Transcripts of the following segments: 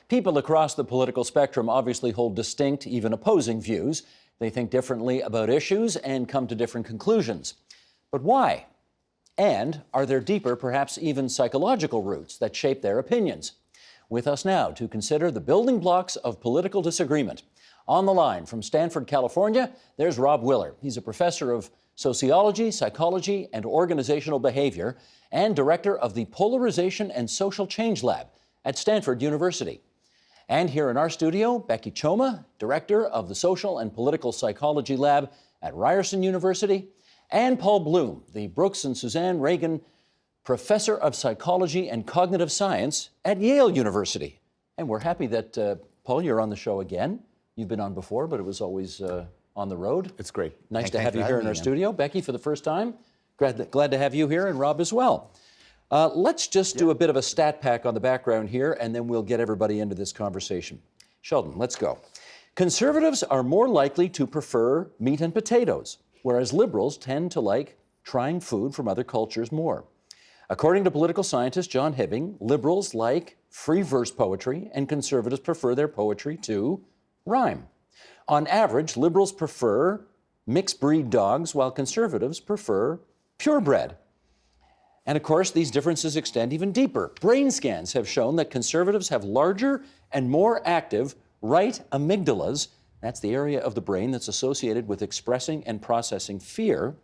People across the political spectrum obviously hold distinct, even opposing views. They think differently about issues and come to different conclusions. But why? And are there deeper, perhaps even psychological roots that shape their opinions? With us now to consider the building blocks of political disagreement. On the line from Stanford, California, there's Rob Willer. He's a professor of sociology, psychology, and organizational behavior, and director of the Polarization and Social Change Lab at Stanford University. And here in our studio, Becky Choma, director of the Social and Political Psychology Lab at Ryerson University, and Paul Bloom, the Brooks and Suzanne Reagan Professor of Psychology and Cognitive Science at Yale University. And we're happy that, Paul, you're on the show again. You've been on before, but it was always on the road. It's great. Nice to have you here in our studio. Becky, for the first time. Glad to have you here, and Rob as well. Let's just do a bit of a stat pack on the background here, and then we'll get everybody into this conversation. Sheldon, let's go. Conservatives are more likely to prefer meat and potatoes, whereas liberals tend to like trying food from other cultures more. According to political scientist John Hibbing, liberals like free verse poetry, and conservatives prefer their poetry to rhyme. On average, liberals prefer mixed breed dogs, while conservatives prefer purebred. And of course, these differences extend even deeper. Brain scans have shown that conservatives have larger and more active right amygdalas. That's the area of the brain that's associated with expressing and processing fear.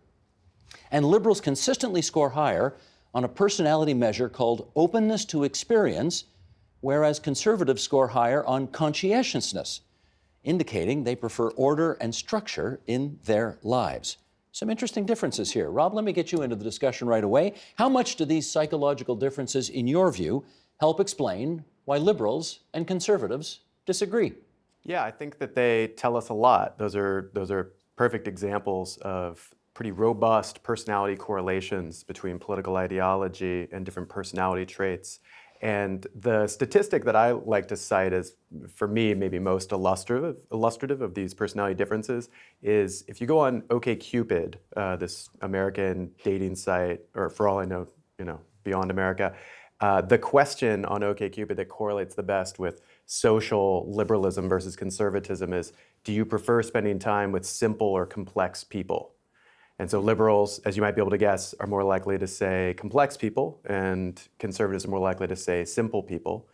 And liberals consistently score higher on a personality measure called openness to experience, whereas conservatives score higher on conscientiousness, indicating they prefer order and structure in their lives. Some interesting differences here. Rob, let me get you into the discussion right away. How much do these psychological differences, in your view, help explain why liberals and conservatives disagree? Yeah, I think that they tell us a lot. Those are perfect examples of pretty robust personality correlations between political ideology and different personality traits. And the statistic that I like to cite as, for me, maybe most illustrative of these personality differences is if you go on OkCupid, this American dating site, or for all I know, beyond America, the question on OkCupid that correlates the best with social liberalism versus conservatism is, do you prefer spending time with simple or complex people? And so liberals, as you might be able to guess, are more likely to say complex people, and conservatives are more likely to say simple people.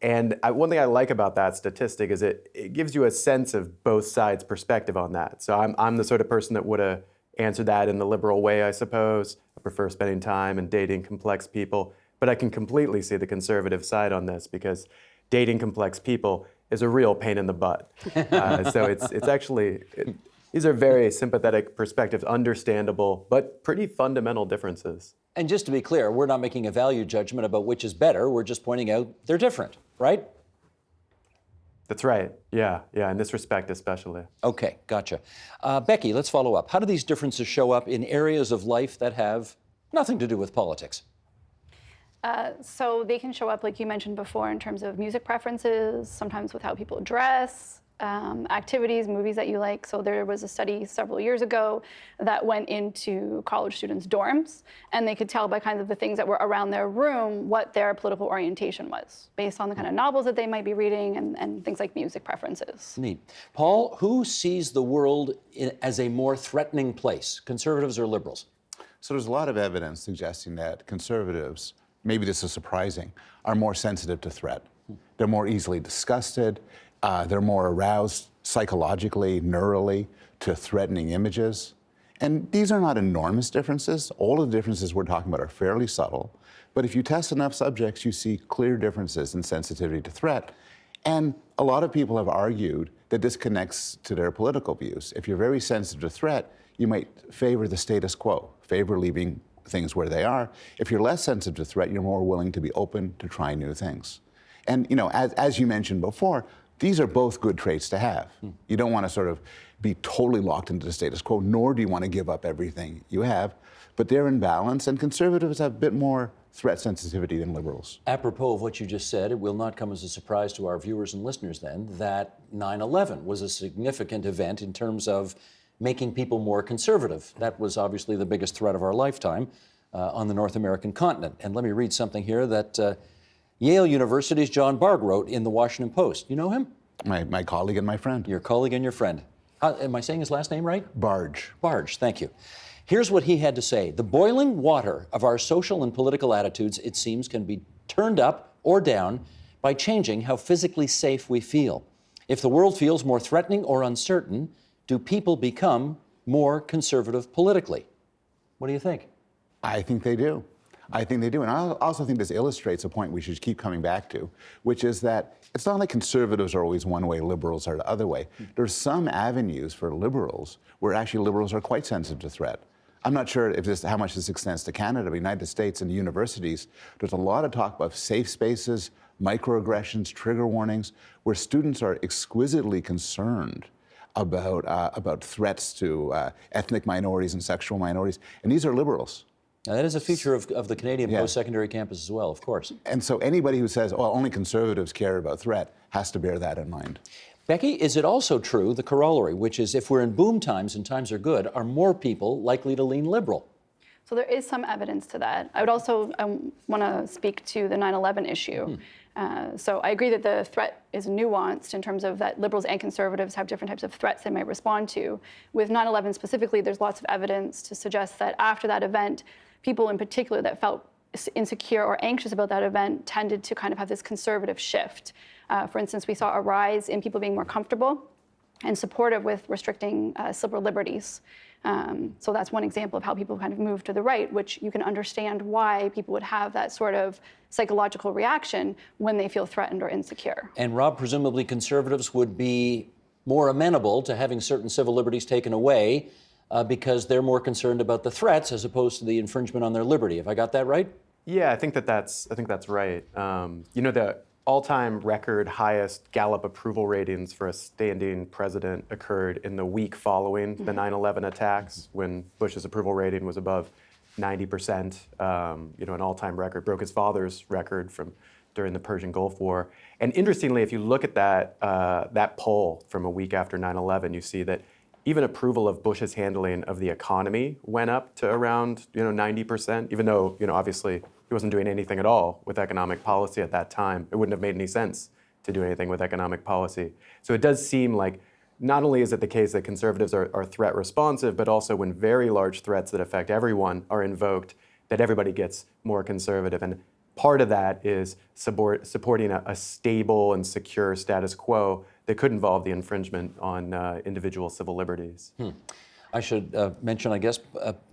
And one thing I like about that statistic is it gives you a sense of both sides' perspective on that. So I'm the sort of person that would have answered that in the liberal way, I suppose. I prefer spending time and dating complex people. But I can completely see the conservative side on this, because dating complex people is a real pain in the butt. So it's actually... These are very sympathetic perspectives, understandable, but pretty fundamental differences. And just to be clear, we're not making a value judgment about which is better. We're just pointing out they're different, right? That's right. Yeah, in this respect especially. Okay, gotcha. Becky, let's follow up. How do these differences show up in areas of life that have nothing to do with politics? So they can show up, like you mentioned before, in terms of music preferences, sometimes with how people dress, activities, movies that you like. So there was a study several years ago that went into college students' dorms, and they could tell by kind of the things that were around their room what their political orientation was, based on the kind of novels that they might be reading and things like music preferences. Neat. Paul, who sees the world as a more threatening place, conservatives or liberals? So there's a lot of evidence suggesting that conservatives, maybe this is surprising, are more sensitive to threat. They're more easily disgusted. They're more aroused psychologically, neurally, to threatening images. And these are not enormous differences. All of the differences we're talking about are fairly subtle. But if you test enough subjects, you see clear differences in sensitivity to threat. And a lot of people have argued that this connects to their political views. If you're very sensitive to threat, you might favor the status quo, favor leaving things where they are. If you're less sensitive to threat, you're more willing to be open to try new things. And as you mentioned before, these are both good traits to have. You don't want to sort of be totally locked into the status quo, nor do you want to give up everything you have, but they're in balance, and conservatives have a bit more threat sensitivity than liberals. Apropos of what you just said, it will not come as a surprise to our viewers and listeners then that 9/11 was a significant event in terms of making people more conservative. That was obviously the biggest threat of our lifetime on the North American continent. And let me read something here that Yale University's John Barg wrote in the Washington Post. You know him? My colleague and my friend. Your colleague and your friend. Am I saying his last name right? Barge. Barge, thank you. Here's what he had to say. The boiling water of our social and political attitudes, it seems, can be turned up or down by changing how physically safe we feel. If the world feels more threatening or uncertain, do people become more conservative politically? What do you think? I think they do. I think they do. And I also think this illustrates a point we should keep coming back to, which is that it's not like conservatives are always one way, liberals are the other way. There's some avenues for liberals where actually liberals are quite sensitive to threat. I'm not sure if how much this extends to Canada, but the United States and the universities, there's a lot of talk about safe spaces, microaggressions, trigger warnings, where students are exquisitely concerned about threats to ethnic minorities and sexual minorities. And these are liberals. Now, that is a feature of the Canadian post-secondary campus as well, of course. And so anybody who says, oh, only conservatives care about threat has to bear that in mind. Becky, is it also true, the corollary, which is if we're in boom times and times are good, are more people likely to lean liberal? So there is some evidence to that. I would also want to speak to the 9/11 issue. So I agree that the threat is nuanced in terms of that liberals and conservatives have different types of threats they might respond to. With 9/11 specifically, there's lots of evidence to suggest that after that event, people in particular that felt insecure or anxious about that event tended to kind of have this conservative shift. For instance, we saw a rise in people being more comfortable and supportive with restricting civil liberties. So that's one example of how people kind of move to the right, which you can understand why people would have that sort of psychological reaction when they feel threatened or insecure. And Rob, presumably conservatives would be more amenable to having certain civil liberties taken away because they're more concerned about the threats as opposed to the infringement on their liberty. Have I got that right? Yeah, I think that's right. You know, the all-time record highest Gallup approval ratings for a standing president occurred in the week following the 9/11 attacks, when Bush's approval rating was above 90%. You know, an all-time record, broke his father's record from during the Persian Gulf War. And interestingly, if you look at that poll from a week after 9/11, you see that even approval of Bush's handling of the economy went up to around 90%, even though obviously he wasn't doing anything at all with economic policy at that time. It wouldn't have made any sense to do anything with economic policy. So it does seem like not only is it the case that conservatives are threat responsive, but also when very large threats that affect everyone are invoked, that everybody gets more conservative. And part of that is supporting a stable and secure status quo that could involve the infringement on individual civil liberties. I should mention, I guess,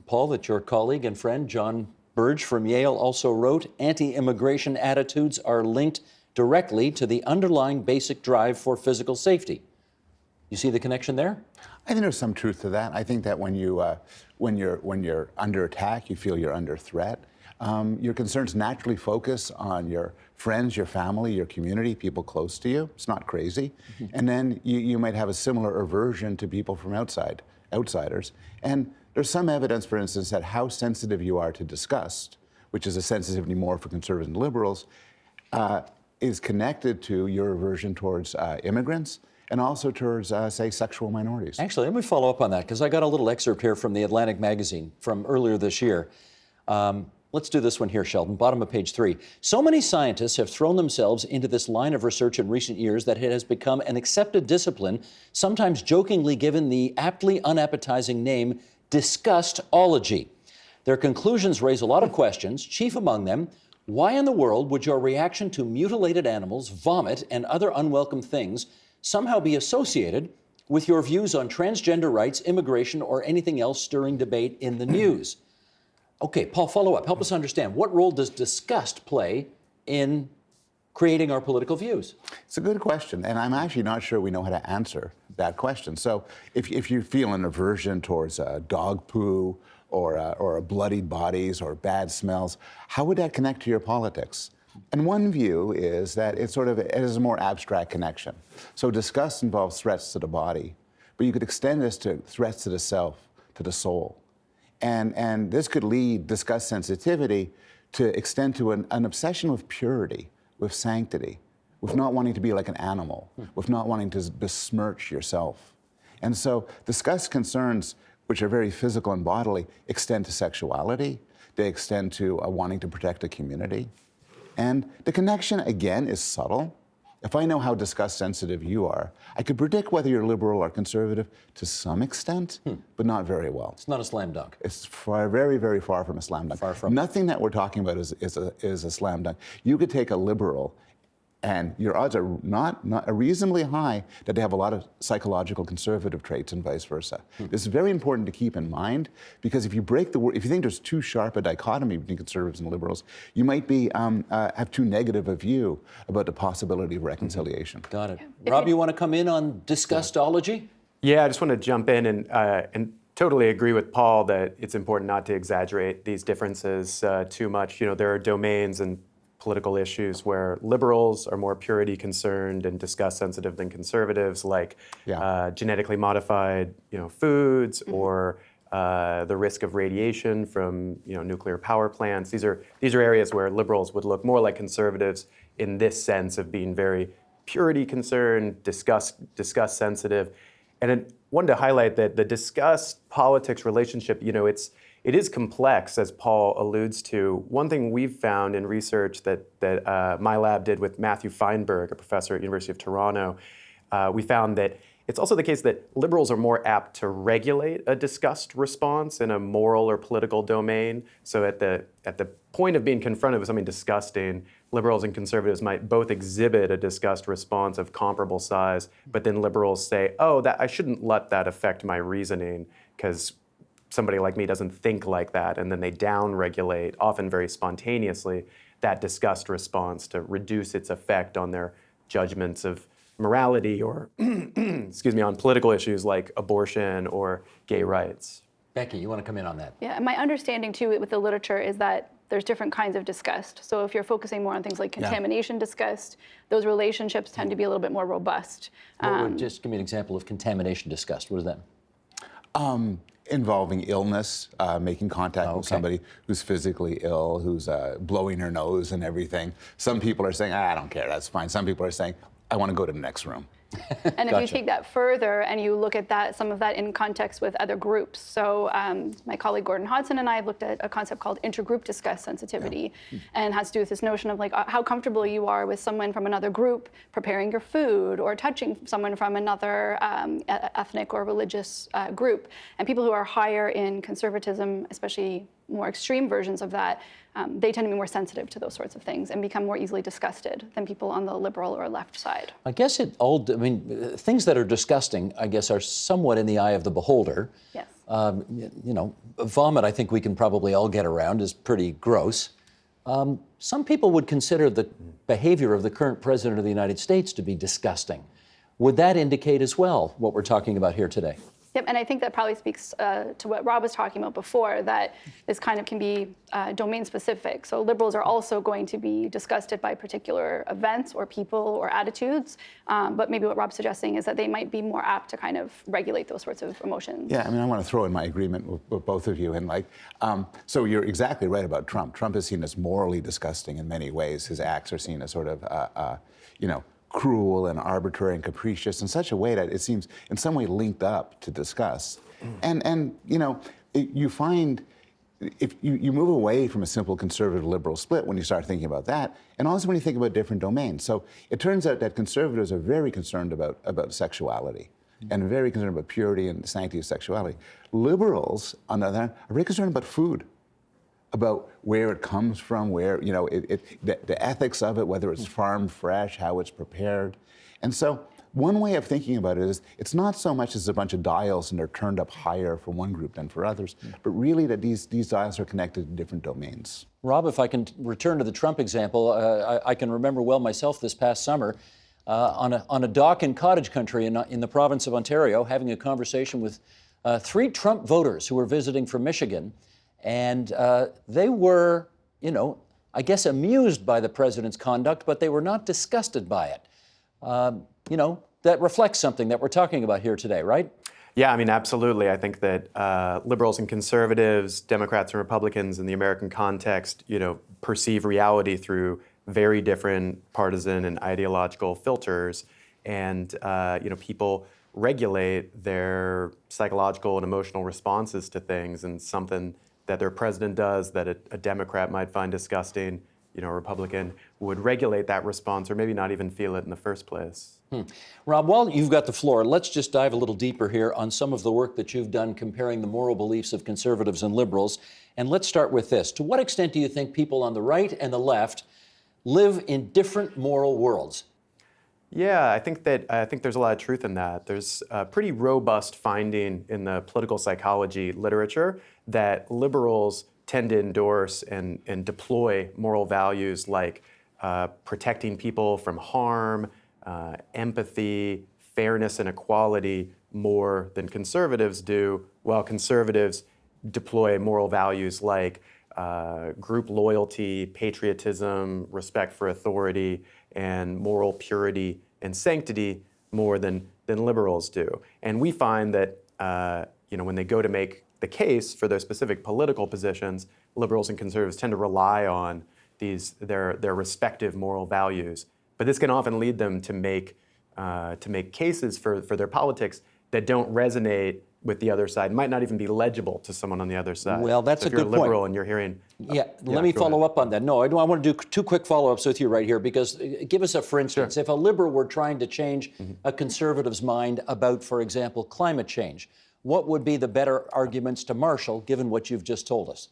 Paul, that your colleague and friend, John Burge from Yale, also wrote, anti-immigration attitudes are linked directly to the underlying basic drive for physical safety. You see the connection there? I think there's some truth to that. I think that when you're under attack, you feel you're under threat. Your concerns naturally focus on your friends, your family, your community, people close to you. It's not crazy. And then you might have a similar aversion to people from outsiders. And there's some evidence, for instance, that how sensitive you are to disgust, which is a sensitivity more for conservatives and liberals, is connected to your aversion towards immigrants and also towards, say, sexual minorities. Actually, let me follow up on that, because I got a little excerpt here from the Atlantic magazine from earlier this year. Let's do this one here, Sheldon, bottom of page 3. So many scientists have thrown themselves into this line of research in recent years that it has become an accepted discipline, sometimes jokingly given the aptly unappetizing name Disgustology. Their conclusions raise a lot of questions, chief among them, why in the world would your reaction to mutilated animals, vomit, and other unwelcome things somehow be associated with your views on transgender rights, immigration, or anything else stirring debate in the news? Okay, Paul, follow up. Help us understand. What role does disgust play in creating our political views? It's a good question, and I'm actually not sure we know how to answer that question. So if you feel an aversion towards dog poo or bloodied bodies or bad smells, how would that connect to your politics? And one view is that it is a more abstract connection. So disgust involves threats to the body, but you could extend this to threats to the self, to the soul. And this could lead disgust sensitivity to extend to an obsession with purity, with sanctity, with not wanting to be like an animal, with not wanting to besmirch yourself. And so disgust concerns, which are very physical and bodily, extend to sexuality. They extend to wanting to protect a community. And the connection, again, is subtle. If I know how disgust sensitive you are, I could predict whether you're liberal or conservative to some extent, but not very well. It's not a slam dunk. It's very, very far from a slam dunk. Far from. Nothing that we're talking about is a slam dunk. You could take a liberal, and your odds are not reasonably high that they have a lot of psychological conservative traits and vice versa. This is very important to keep in mind, because if you break if you think there's too sharp a dichotomy between conservatives and liberals, you might be have too negative a view about the possibility of reconciliation. Got it. Rob, you want to come in on disgustology? Yeah, I just want to jump in and totally agree with Paul that it's important not to exaggerate these differences too much. You know, there are domains and political issues where liberals are more purity concerned and disgust sensitive than conservatives, like genetically modified, foods, or the risk of radiation from, nuclear power plants. These are areas where liberals would look more like conservatives in this sense of being very purity concerned, disgust sensitive. And I wanted to highlight that the disgust politics relationship, it is complex, as Paul alludes to. One thing we've found in research that my lab did with Matthew Feinberg, a professor at University of Toronto, we found that it's also the case that liberals are more apt to regulate a disgust response in a moral or political domain. So at the point of being confronted with something disgusting, liberals and conservatives might both exhibit a disgust response of comparable size, but then liberals say, oh, I shouldn't let that affect my reasoning, because somebody like me doesn't think like that, and then they down-regulate, often very spontaneously, that disgust response to reduce its effect on their judgments of morality or, on political issues like abortion or gay rights. Becky, you want to come in on that? Yeah, and my understanding too with the literature is that there's different kinds of disgust. So if you're focusing more on things like contamination disgust, those relationships tend to be a little bit more robust. Just give me an example of contamination disgust. What is that? Involving illness, making contact with somebody who's physically ill, who's blowing her nose and everything. Some people are saying, I don't care, that's fine. Some people are saying, I want to go to the next room. And if you take that further and you look at some of that in context with other groups. So my colleague Gordon Hodson and I have looked at a concept called intergroup disgust sensitivity, and has to do with this notion of like how comfortable you are with someone from another group preparing your food or touching someone from another ethnic or religious group. And people who are higher in conservatism, especially more extreme versions of that, they tend to be more sensitive to those sorts of things and become more easily disgusted than people on the liberal or left side. I guess things that are disgusting, I guess, are somewhat in the eye of the beholder. Yes. Vomit, I think we can probably all get around, is pretty gross. Some people would consider the behavior of the current president of the United States to be disgusting. Would that indicate as well what we're talking about here today? Yep, and I think that probably speaks to what Rob was talking about before, that this kind of can be domain specific. So liberals are also going to be disgusted by particular events or people or attitudes, but maybe what Rob's suggesting is that they might be more apt to kind of regulate those sorts of emotions. Yeah, I want to throw in my agreement with both of you. And so you're exactly right about Trump. Trump is seen as morally disgusting in many ways. His acts are seen as sort of, cruel and arbitrary and capricious in such a way that it seems in some way linked up to disgust. And you find if you move away from a simple conservative liberal split when you start thinking about that, and also when you think about different domains. So it turns out that conservatives are very concerned about sexuality and very concerned about purity and the sanctity of sexuality. Liberals, on the other hand, are very concerned about food, about where it comes from, where, the ethics of it, whether it's farmed fresh, how it's prepared. And so one way of thinking about it is it's not so much as a bunch of dials and they're turned up higher for one group than for others, but really that these dials are connected to different domains. Rob, if I can return to the Trump example, I can remember well myself this past summer on a dock in cottage country in the province of Ontario, having a conversation with 3 Trump voters who were visiting from Michigan. And they were, I guess amused by the president's conduct, but they were not disgusted by it. That reflects something that we're talking about here today, right? Yeah, absolutely. I think that liberals and conservatives, Democrats and Republicans in the American context, perceive reality through very different partisan and ideological filters. And, people regulate their psychological and emotional responses to things, and something that their president does that a Democrat might find disgusting a Republican would regulate that response or maybe not even feel it in the first place. Rob, while you've got the floor, let's just dive a little deeper here on some of the work that you've done comparing the moral beliefs of conservatives and liberals. And let's start with this. To what extent do you think people on the right and the left live in different moral worlds? Yeah, I think there's a lot of truth in that. There's a pretty robust finding in the political psychology literature that liberals tend to endorse and deploy moral values like protecting people from harm, empathy, fairness, and equality more than conservatives do, while conservatives deploy moral values like group loyalty, patriotism, respect for authority, and moral purity and sanctity more than liberals do. And we find that when they go to make the case for their specific political positions, liberals and conservatives tend to rely on their respective moral values. But this can often lead them to make cases for their politics that don't resonate with the other side, might not even be legible to someone on the other side. Well, that's so a good point. if you're a liberal and you're hearing... Let me follow up on that. No, I want to do two quick follow-ups with you right here, because give us for instance, if a liberal were trying to change a conservative's mind about, for example, climate change, what would be the better arguments to marshal, given what you've just told us?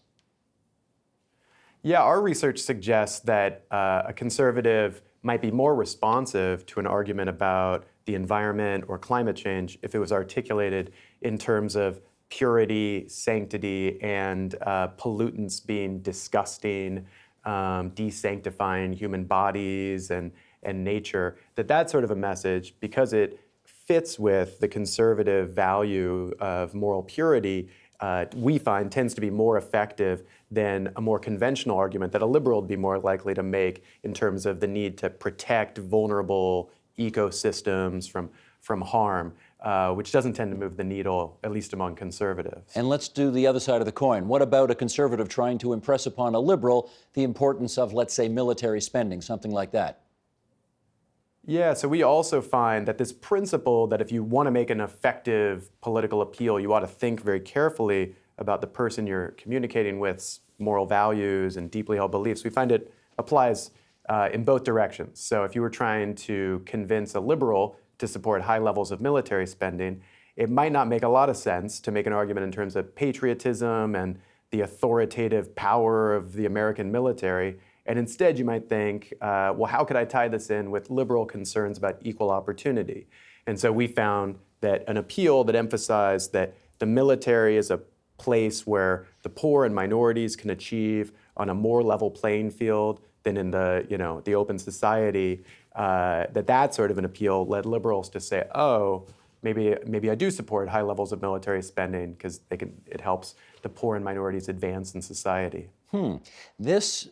Yeah, our research suggests that a conservative might be more responsive to an argument about the environment or climate change if it was articulated in terms of purity, sanctity, and pollutants being disgusting, desanctifying human bodies and nature. That sort of a message, because it fits with the conservative value of moral purity, we find tends to be more effective than a more conventional argument that a liberal would be more likely to make in terms of the need to protect vulnerable ecosystems from harm, which doesn't tend to move the needle, at least among conservatives. And let's do the other side of the coin. What about a conservative trying to impress upon a liberal the importance of, let's say, military spending, something like that? Yeah, so we also find that this principle that if you want to make an effective political appeal, you ought to think very carefully about the person you're communicating with's moral values and deeply held beliefs. We find it applies in both directions. So if you were trying to convince a liberal to support high levels of military spending, it might not make a lot of sense to make an argument in terms of patriotism and the authoritative power of the American military. And instead, you might think, well, how could I tie this in with liberal concerns about equal opportunity? And so we found that an appeal that emphasized that the military is a place where the poor and minorities can achieve on a more level playing field than in the open society, that sort of an appeal led liberals to say, oh, maybe I do support high levels of military spending because it helps the poor and minorities advance in society. This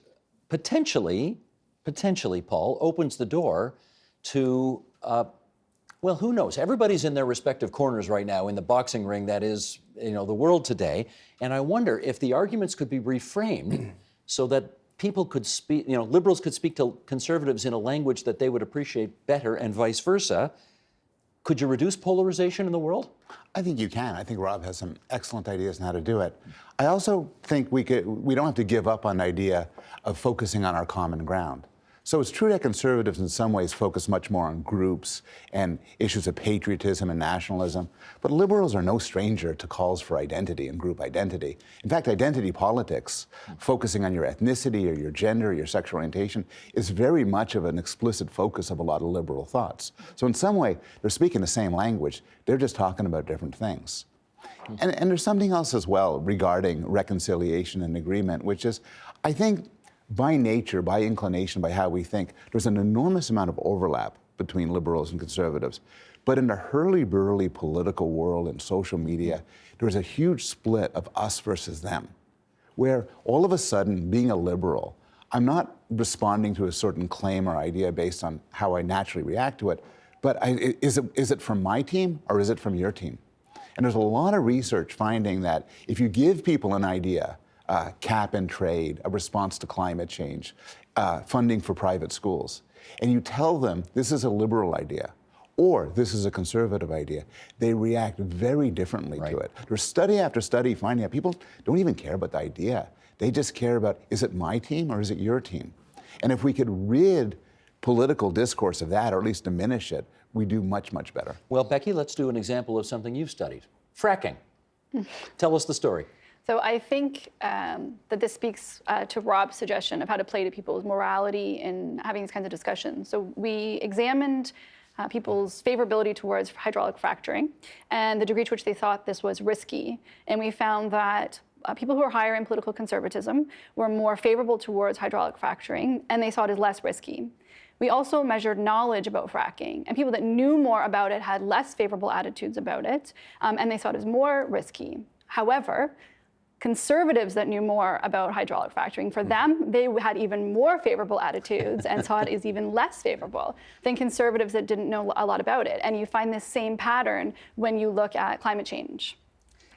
potentially, Paul, opens the door to, well, who knows? Everybody's in their respective corners right now in the boxing ring that is, the world today. And I wonder if the arguments could be reframed so that people could speak, liberals could speak to conservatives in a language that they would appreciate better and vice versa. Could you reduce polarization in the world? I think you can. I think Rob has some excellent ideas on how to do it. I also think we don't have to give up on the idea of focusing on our common ground. So it's true that conservatives in some ways focus much more on groups and issues of patriotism and nationalism, but liberals are no stranger to calls for identity and group identity. In fact, identity politics, focusing on your ethnicity or your gender or your sexual orientation, is very much of an explicit focus of a lot of liberal thoughts. So in some way, they're speaking the same language, they're just talking about different things. And there's something else as well regarding reconciliation and agreement, which is, I think, by nature, by inclination, by how we think, there's an enormous amount of overlap between liberals and conservatives. But in the hurly-burly political world and social media, there's a huge split of us versus them, where all of a sudden, being a liberal, I'm not responding to a certain claim or idea based on how I naturally react to it, but is it from my team or is it from your team? And there's a lot of research finding that if you give people an idea, cap and trade, a response to climate change, funding for private schools, and you tell them this is a liberal idea or this is a conservative idea, they react very differently to it. There's study after study finding that people don't even care about the idea. They just care about, is it my team or is it your team? And if we could rid political discourse of that, or at least diminish it, we do much, much better. Well, Becky, let's do an example of something you've studied. Fracking. Tell us the story. So I think that this speaks to Rob's suggestion of how to play to people's morality in having these kinds of discussions. So we examined people's favorability towards hydraulic fracturing and the degree to which they thought this was risky. And we found that people who are higher in political conservatism were more favorable towards hydraulic fracturing, and they saw it as less risky. We also measured knowledge about fracking, and people that knew more about it had less favorable attitudes about it, and they saw it as more risky. However, conservatives that knew more about hydraulic fracturing, for them, they had even more favorable attitudes and saw it as even less favorable than conservatives that didn't know a lot about it. And you find this same pattern when you look at climate change.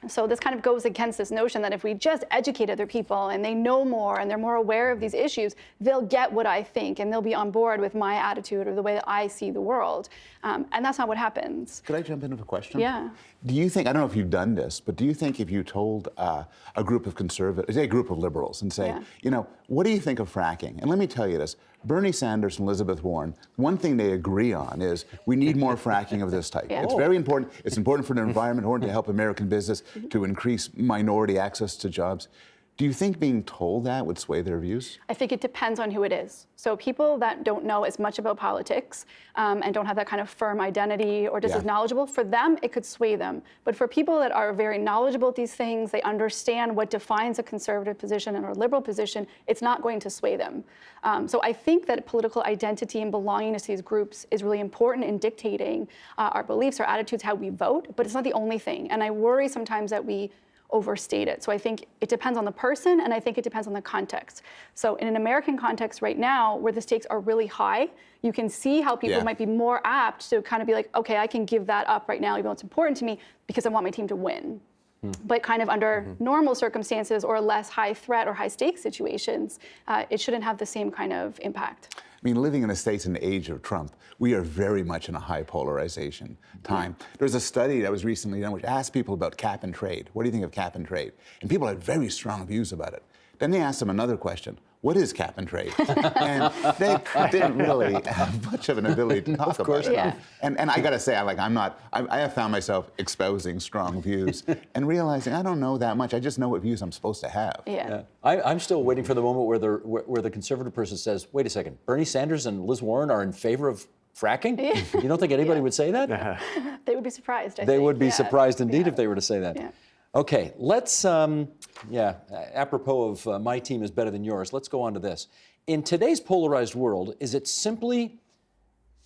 So this kind of goes against this notion that if we just educate other people and they know more and they're more aware of these issues, they'll get what I think and they'll be on board with my attitude or the way that I see the world. And that's not what happens. Could I jump in with a question? Yeah. Do you think, I don't know if you've done this, but do you think if you told a group of conservatives, say a group of liberals, and say, Yeah. you know, what do you think of fracking? And let me tell you this, Bernie Sanders and Elizabeth Warren, one thing they agree on is we need more fracking of this type. Yeah. It's very important. It's important for the environment, important to help American business, to increase minority access to jobs. Do you think being told that would sway their views? I think it depends on who it is. So people that don't know as much about politics and don't have that kind of firm identity or just as knowledgeable, for them, it could sway them. But for people that are very knowledgeable at these things, they understand what defines a conservative position and a liberal position, it's not going to sway them. So I think that political identity and belonging to these groups is really important in dictating our beliefs, our attitudes, how we vote, but it's not the only thing. And I worry sometimes that we overstate it. So I think it depends on the person, and I think it depends on the context. So in an American context right now, where the stakes are really high, you can see how people might be more apt to kind of be like, okay, I can give that up right now, even though it's important to me, because I want my team to win. But kind of under normal circumstances or less high threat or high stakes situations, it shouldn't have the same kind of impact. I mean, living in the States in the age of Trump, we are very much in a high polarization time. There was a study that was recently done which asked people about cap and trade. What do you think of cap and trade? And people had very strong views about it. Then they asked them another question. What is cap and trade? And they didn't really have much of an ability to talk about it. Yeah. And I got to say, I have found myself espousing strong views and realizing I don't know that much. I just know what views I'm supposed to have. Yeah. I'm still waiting for the moment where the conservative person says, wait a second, Bernie Sanders and Liz Warren are in favor of fracking? You don't think anybody would say that? They would be surprised, I think. They would be surprised indeed if they were to say that. Yeah. Okay, let's, apropos of my team is better than yours, let's go on to this. In today's polarized world, is it simply,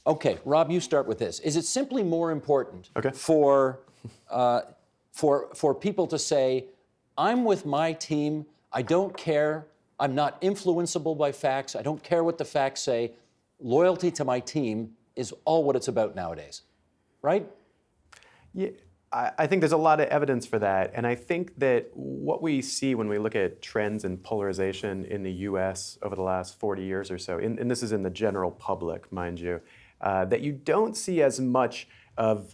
okay, Rob, you start with this. Is it simply more important for people to say, I'm with my team, I don't care, I'm not influenceable by facts, I don't care what the facts say, loyalty to my team is all what it's about nowadays, right? Yeah, I think there's a lot of evidence for that. And I think that what we see when we look at trends in polarization in the US over the last 40 years or so, and this is in the general public, mind you, that you don't see as much of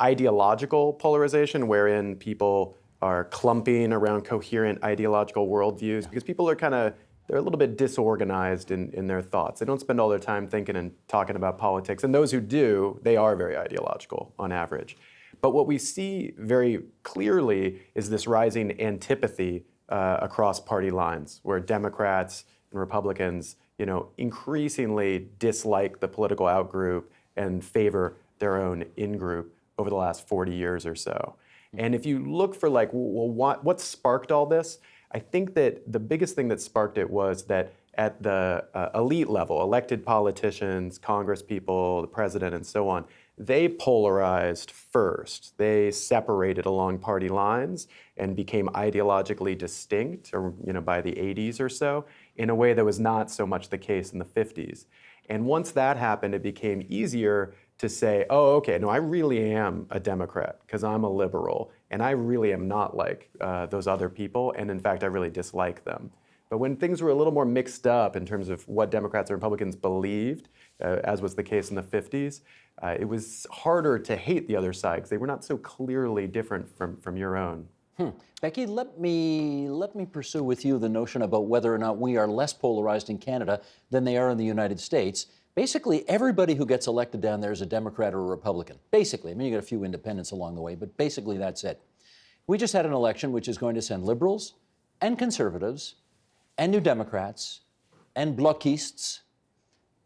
ideological polarization wherein people are clumping around coherent ideological worldviews, because people are they're a little bit disorganized in their thoughts. They don't spend all their time thinking and talking about politics. And those who do, they are very ideological on average. But what we see very clearly is this rising antipathy across party lines, where Democrats and Republicans, increasingly dislike the political outgroup and favor their own in-group over the last 40 years or so. And if you look for what sparked all this, I think that the biggest thing that sparked it was that at the elite level, elected politicians, Congress people, the president, and so on, they polarized first. They separated along party lines and became ideologically distinct, by the 80s or so, in a way that was not so much the case in the 50s. And once that happened, it became easier to say, oh, okay, no, I really am a Democrat because I'm a liberal, and I really am not like those other people, and in fact, I really dislike them. But when things were a little more mixed up in terms of what Democrats and Republicans believed, as was the case in the 50s, it was harder to hate the other side because they were not so clearly different from your own. Becky, let me pursue with you the notion about whether or not we are less polarized in Canada than they are in the United States. Basically, everybody who gets elected down there is a Democrat or a Republican. Basically, I mean, you got a few independents along the way, but basically that's it. We just had an election which is going to send liberals and conservatives and New Democrats and blocistes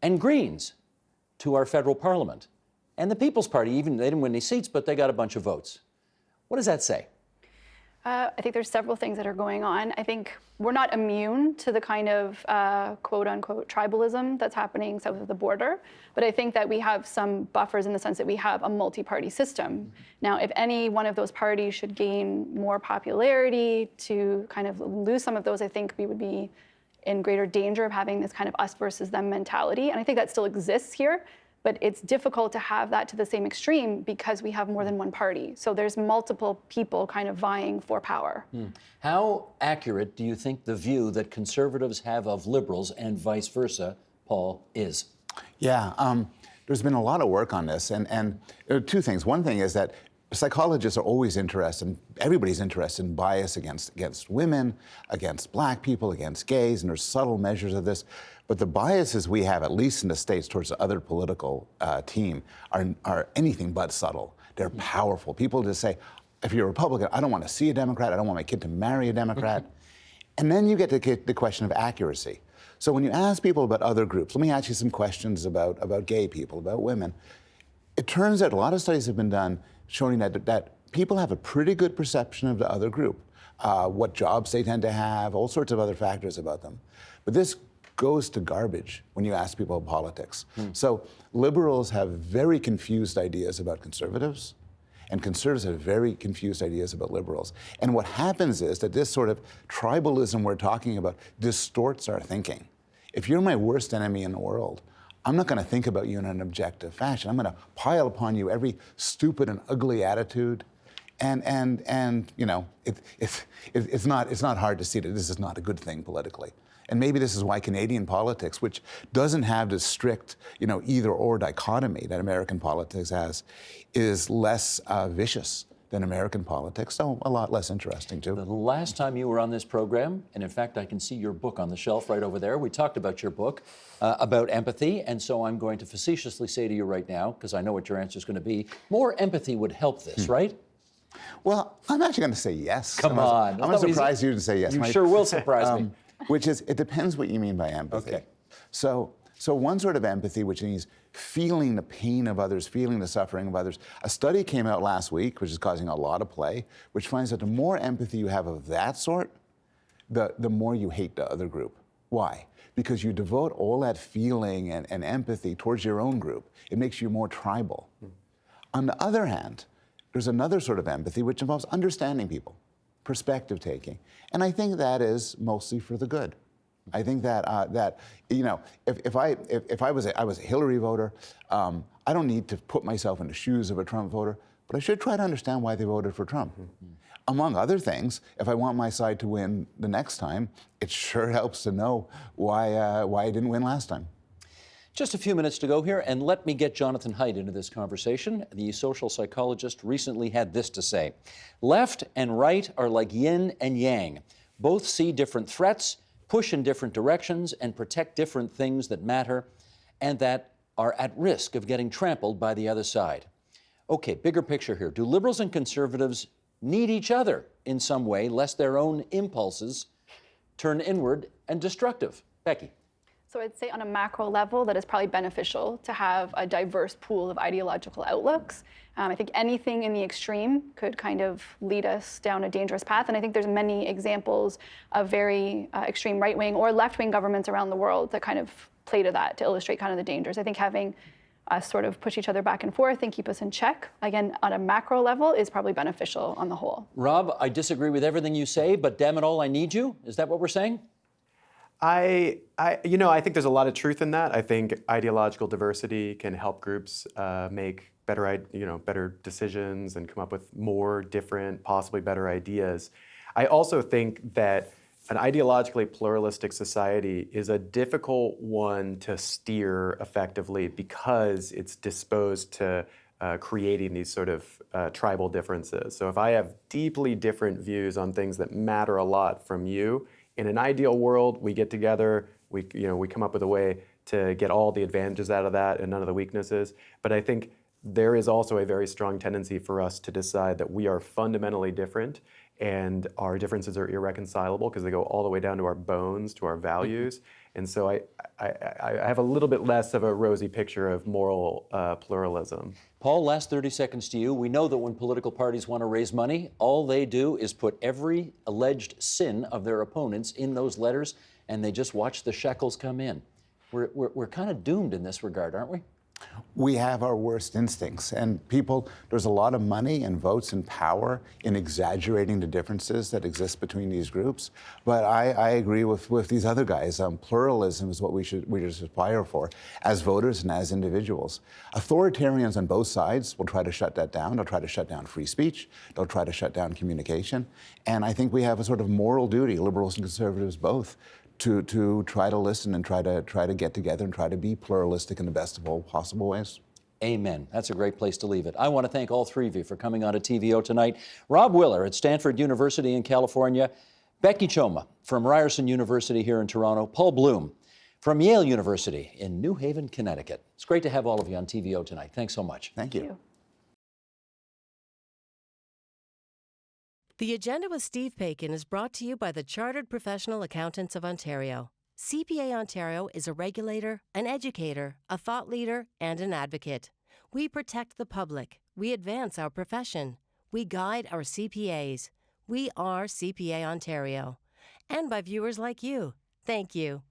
and Greens to our federal parliament. And the People's Party, even they didn't win any seats, but they got a bunch of votes. What does that say? I think there's several things that are going on. I think we're not immune to the kind of quote unquote tribalism that's happening south of the border, but I think that we have some buffers in the sense that we have a multi-party system. Now, if any one of those parties should gain more popularity to kind of lose some of those, I think we would be in greater danger of having this kind of us versus them mentality. And I think that still exists here. But it's difficult to have that to the same extreme because we have more than one party. So there's multiple people kind of vying for power. How accurate do you think the view that conservatives have of liberals and vice versa, Paul, is? Yeah, there's been a lot of work on this, and there are two things. One thing is that psychologists are always interested, everybody's interested in bias against women, against black people, against gays, and there's subtle measures of this. But the biases we have, at least in the States, towards the other political team are anything but subtle. They're powerful. People just say, if you're a Republican, I don't want to see a Democrat, I don't want my kid to marry a Democrat. And then you get to the question of accuracy. So when you ask people about other groups, let me ask you some questions about gay people, about women. It turns out a lot of studies have been done showing that people have a pretty good perception of the other group, what jobs they tend to have, all sorts of other factors about them. But this goes to garbage when you ask people about politics. So liberals have very confused ideas about conservatives, and conservatives have very confused ideas about liberals. And what happens is that this sort of tribalism we're talking about distorts our thinking. If you're my worst enemy in the world, I'm not going to think about you in an objective fashion. I'm going to pile upon you every stupid and ugly attitude. And you know, it's not hard to see that this is not a good thing politically. And maybe this is why Canadian politics, which doesn't have the strict, either or dichotomy that American politics has, is less vicious than American politics, so a lot less interesting too. The last time you were on this program, and in fact I can see your book on the shelf right over there, we talked about your book about empathy, and so I'm going to facetiously say to you right now, because I know what your answer is going to be, more empathy would help this, right? Well, I'm actually going to say yes. Come on. I'm going to surprise you to say yes. You sure will surprise me. Which is, it depends what you mean by empathy. Okay. So one sort of empathy, which means feeling the pain of others, feeling the suffering of others. A study came out last week, which is causing a lot of play, which finds that the more empathy you have of that sort, the more you hate the other group. Why? Because you devote all that feeling and empathy towards your own group. It makes you more tribal. On the other hand, there's another sort of empathy which involves understanding people, perspective taking. And I think that is mostly for the good. I think that if I was a Hillary voter, I don't need to put myself in the shoes of a Trump voter, but I should try to understand why they voted for Trump. Among other things, if I want my side to win the next time, it sure helps to know why I didn't win last time. Just a few minutes to go here, and let me get Jonathan Haidt into this conversation. The social psychologist recently had this to say: left and right are like yin and yang. Both see different threats, push in different directions, and protect different things that matter and that are at risk of getting trampled by the other side. Okay, bigger picture here. Do liberals and conservatives need each other in some way, lest their own impulses turn inward and destructive? Becky. So I'd say on a macro level that it's probably beneficial to have a diverse pool of ideological outlooks. I think anything in the extreme could kind of lead us down a dangerous path. And I think there's many examples of very extreme right-wing or left-wing governments around the world that kind of play to that to illustrate kind of the dangers. I think having us sort of push each other back and forth and keep us in check, again, on a macro level, is probably beneficial on the whole. Rob, I disagree with everything you say, but damn it all, I need you. Is that what we're saying? I think there's a lot of truth in that. I think ideological diversity can help groups make better decisions and come up with more different, possibly better ideas. I also think that an ideologically pluralistic society is a difficult one to steer effectively because it's disposed to creating these sort of tribal differences. So if I have deeply different views on things that matter a lot from you, in an ideal world, we get together, we come up with a way to get all the advantages out of that and none of the weaknesses. But I think there is also a very strong tendency for us to decide that we are fundamentally different and our differences are irreconcilable because they go all the way down to our bones, to our values. And so I have a little bit less of a rosy picture of moral pluralism. Paul, last 30 seconds to you. We know that when political parties want to raise money, all they do is put every alleged sin of their opponents in those letters, and they just watch the shekels come in. We're kind of doomed in this regard, aren't we? We have our worst instincts, and there's a lot of money and votes and power in exaggerating the differences that exist between these groups. But I agree with these other guys. Pluralism is what we should aspire for as voters and as individuals. Authoritarians on both sides will try to shut that down. They'll try to shut down free speech. They'll try to shut down communication. And I think we have a sort of moral duty, liberals and conservatives both, to try to listen and try to get together and try to be pluralistic in the best of all possible ways. Amen. That's a great place to leave it. I want to thank all three of you for coming on to TVO tonight. Rob Willer at Stanford University in California, Becky Choma from Ryerson University here in Toronto, Paul Bloom from Yale University in New Haven, Connecticut. It's great to have all of you on TVO tonight. Thanks so much. Thank you. The Agenda with Steve Paikin is brought to you by the Chartered Professional Accountants of Ontario. CPA Ontario is a regulator, an educator, a thought leader, and an advocate. We protect the public. We advance our profession. We guide our CPAs. We are CPA Ontario. And by viewers like you. Thank you.